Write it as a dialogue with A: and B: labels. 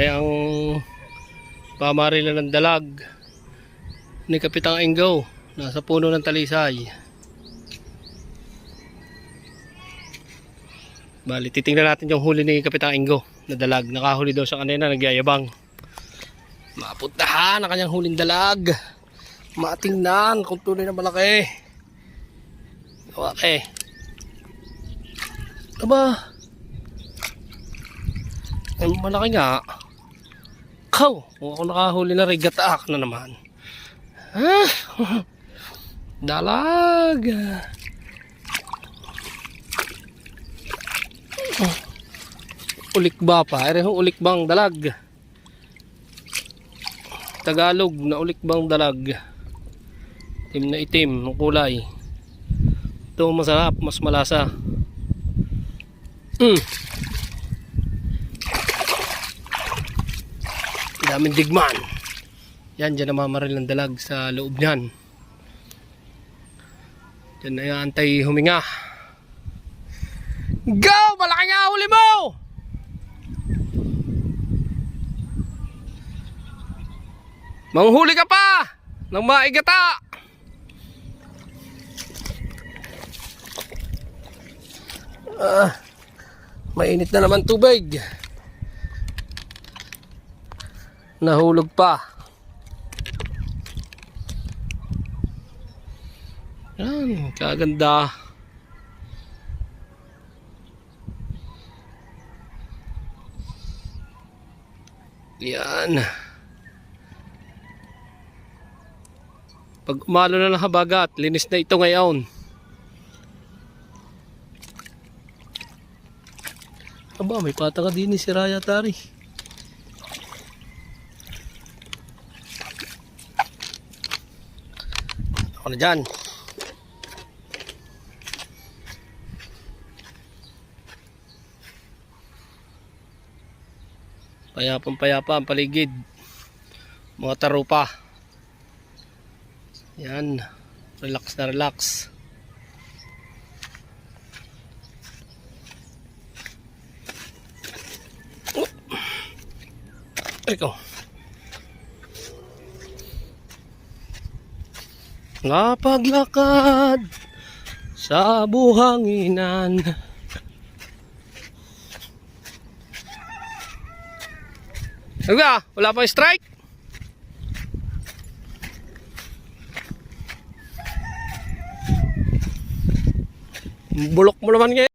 A: Kaya ang pamarila ng dalag ni Kapitang Ingo nasa puno ng talisay. Bali, titingnan natin yung huli ni Kapitang Ingo na dalag. Nakahuli daw sa kanina, nagyayabang. Mapuntahan ang kanyang huling dalag. Matingnan kung tunay na malaki. Okay. Aba, ay malaki nga. Kaw, kung ako nakahuli na rigataak na naman. Ha? Dalag. Ulik ba pa? Ere yung ulik bang dalag? Tagalog na ulik bang dalag? Itim na itim ng kulay. Ito masarap, mas malasa. Daming digman. Yan, dyan namamaril ng dalag sa loob niyan. Dyan na antay huminga. Go! Malaki nga huli mo! Manghuli ka pa ng maigata. Mainit na naman tubig. Nahulog pa. Yan, kaganda. Yan. Pag umalo na ng habagat, linis na ito ngayon. Aba, may pataka din ni si Raya Tari. Ako na dyan. Payapang-payapa ang paligid. Mga tarupa. Yan. Relax na relax. Ikaw. Napaglakad sa buhanginan. Aga, wala pa strike? Bulok mo naman ngayon.